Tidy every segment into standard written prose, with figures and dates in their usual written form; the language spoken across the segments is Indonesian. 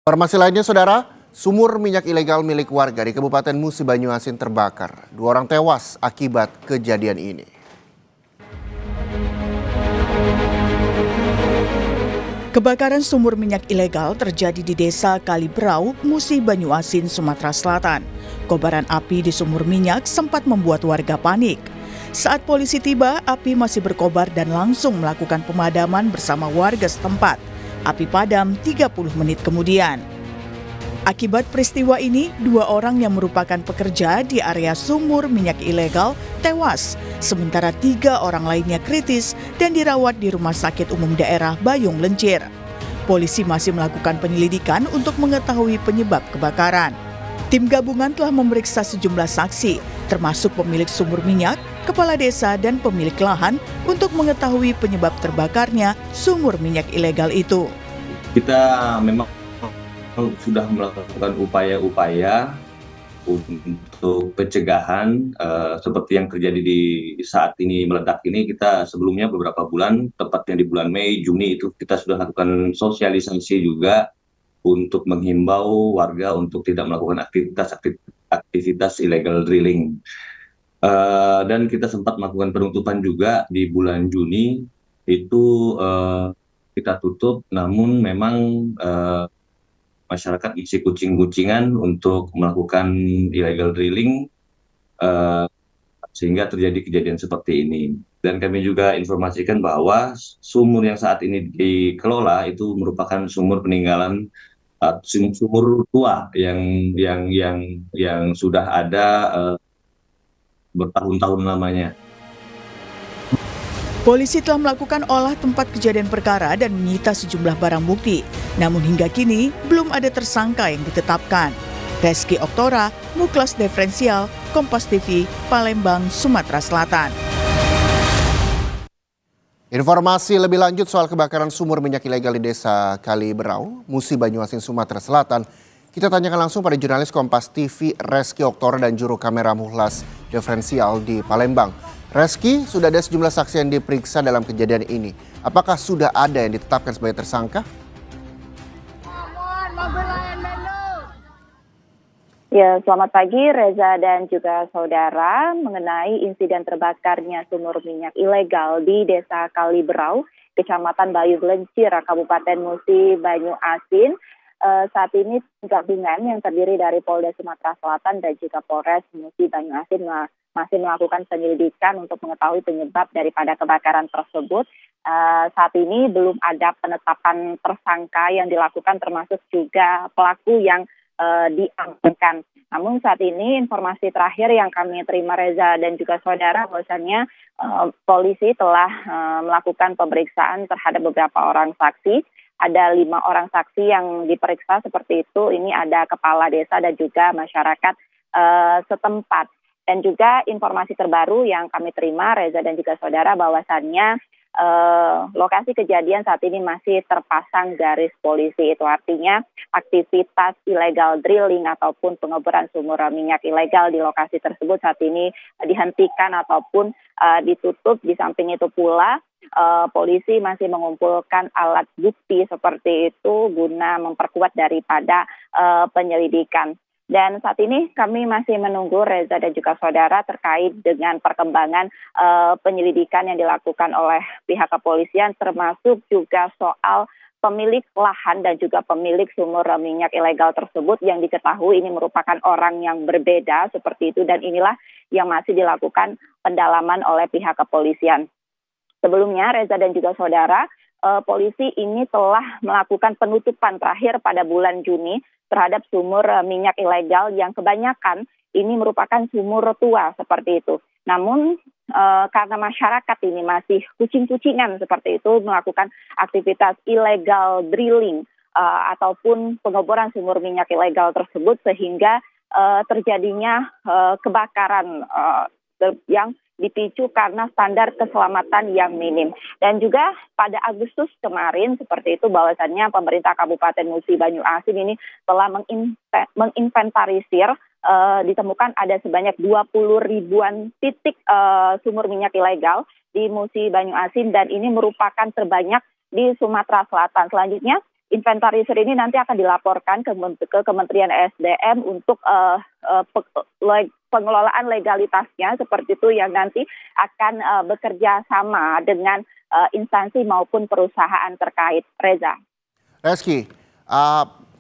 Informasi lainnya, Saudara, sumur minyak ilegal milik warga di Kabupaten Musi Banyuasin terbakar. 2 orang tewas akibat kejadian ini. Kebakaran sumur minyak ilegal terjadi di Desa Kaliberau, Musi Banyuasin, Sumatera Selatan. Kobaran api di sumur minyak sempat membuat warga panik. Saat polisi tiba, api masih berkobar dan langsung melakukan pemadaman bersama warga setempat. Api padam 30 menit kemudian. Akibat peristiwa ini, 2 orang yang merupakan pekerja di area sumur minyak ilegal tewas, sementara 3 orang lainnya kritis dan dirawat di Rumah Sakit Umum Daerah Bayung Lencir. Polisi masih melakukan penyelidikan untuk mengetahui penyebab kebakaran. Tim gabungan telah memeriksa sejumlah saksi, termasuk pemilik sumur minyak, kepala desa, dan pemilik lahan untuk mengetahui penyebab terbakarnya sumur minyak ilegal itu. Kita memang sudah melakukan upaya-upaya untuk pencegahan seperti yang terjadi di saat ini meledak ini. Kita sebelumnya beberapa bulan, tepatnya di bulan Mei, Juni itu kita sudah lakukan sosialisasi juga untuk menghimbau warga untuk tidak melakukan aktivitas illegal drilling. Dan kita sempat melakukan penutupan juga di bulan Juni itu kita tutup, namun memang masyarakat isi kucing-kucingan untuk melakukan illegal drilling sehingga terjadi kejadian seperti ini. Dan kami juga informasikan bahwa sumur yang saat ini dikelola itu merupakan sumur peninggalan sumur tua yang sudah ada bertahun-tahun lamanya. Polisi telah melakukan olah tempat kejadian perkara dan menyita sejumlah barang bukti. Namun hingga kini belum ada tersangka yang ditetapkan. Reski Oktora, Muklas Diferensial, Kompas TV, Palembang, Sumatera Selatan. Informasi lebih lanjut soal kebakaran sumur minyak ilegal di Desa Kaliberau, Musi Banyuasin, Sumatera Selatan. Kita tanyakan langsung pada jurnalis Kompas TV Reski Oktora dan juru kamera Muklas Diferensial di Palembang. Reski, sudah ada sejumlah saksi yang diperiksa dalam kejadian ini. Apakah sudah ada yang ditetapkan sebagai tersangka? Ya, selamat pagi Reza dan juga saudara. Mengenai insiden terbakarnya sumur minyak ilegal di Desa Kaliberau, Kecamatan Bayung Lencir, Kabupaten Musi Banyuasin. Saat ini gabungan yang terdiri dari Polda Sumatera Selatan dan juga Polres Musi Banyuasin masih melakukan penyelidikan untuk mengetahui penyebab daripada kebakaran tersebut. Saat ini belum ada penetapan tersangka yang dilakukan, termasuk juga pelaku yang diamankan. Namun saat ini informasi terakhir yang kami terima Reza dan juga saudara, bahwasannya polisi telah melakukan pemeriksaan terhadap beberapa orang saksi. Ada 5 orang saksi yang diperiksa seperti itu. Ini ada kepala desa dan juga masyarakat setempat. Dan juga informasi terbaru yang kami terima Reza dan juga saudara, bahwasannya lokasi kejadian saat ini masih terpasang garis polisi. Itu artinya aktivitas illegal drilling ataupun pengeboran sumur minyak ilegal di lokasi tersebut saat ini dihentikan ataupun ditutup. Di samping itu pula polisi masih mengumpulkan alat bukti seperti itu guna memperkuat daripada penyelidikan. Dan saat ini kami masih menunggu Reza dan juga saudara terkait dengan perkembangan penyelidikan yang dilakukan oleh pihak kepolisian, termasuk juga soal pemilik lahan dan juga pemilik sumur minyak ilegal tersebut yang diketahui ini merupakan orang yang berbeda seperti itu, dan inilah yang masih dilakukan pendalaman oleh pihak kepolisian. Sebelumnya Reza dan juga saudara, polisi ini telah melakukan penutupan terakhir pada bulan Juni terhadap sumur minyak ilegal yang kebanyakan ini merupakan sumur tua seperti itu. Namun karena masyarakat ini masih kucing-kucingan seperti itu melakukan aktivitas illegal drilling ataupun pengeboran sumur minyak ilegal tersebut, sehingga terjadinya kebakaran yang dipicu karena standar keselamatan yang minim. Dan juga pada Agustus kemarin seperti itu, bahwasannya pemerintah Kabupaten Musi Banyuasin ini telah menginventarisir, ditemukan ada sebanyak 20 ribuan titik sumur minyak ilegal di Musi Banyuasin, dan ini merupakan terbanyak di Sumatera Selatan. Selanjutnya inventarisir ini nanti akan dilaporkan ke Kementerian SDM untuk pengelolaan legalitasnya seperti itu yang nanti akan bekerja sama dengan instansi maupun perusahaan terkait. Reza. Reski,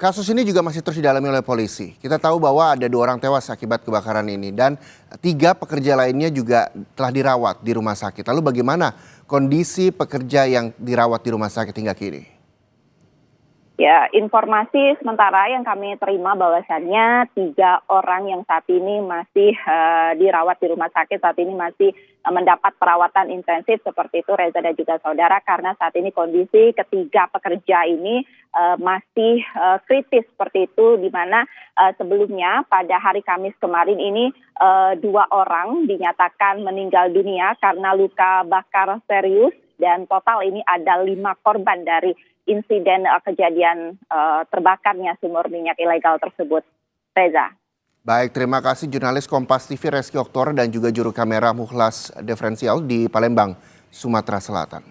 kasus ini juga masih terus didalami oleh polisi. Kita tahu bahwa ada 2 orang tewas akibat kebakaran ini dan 3 pekerja lainnya juga telah dirawat di rumah sakit. Lalu bagaimana kondisi pekerja yang dirawat di rumah sakit hingga kini? Ya, informasi sementara yang kami terima bahwasannya 3 orang yang saat ini masih dirawat di rumah sakit, saat ini masih mendapat perawatan intensif seperti itu Reza dan juga saudara, karena saat ini kondisi ketiga pekerja ini masih kritis seperti itu, di mana sebelumnya pada hari Kamis kemarin ini 2 orang dinyatakan meninggal dunia karena luka bakar serius dan total ini ada 5 korban dari insiden kejadian terbakarnya sumur minyak ilegal tersebut. Reza. Baik, terima kasih jurnalis Kompas TV Reski Oktor dan juga juru kamera Mukhlas Diferensial di Palembang, Sumatera Selatan.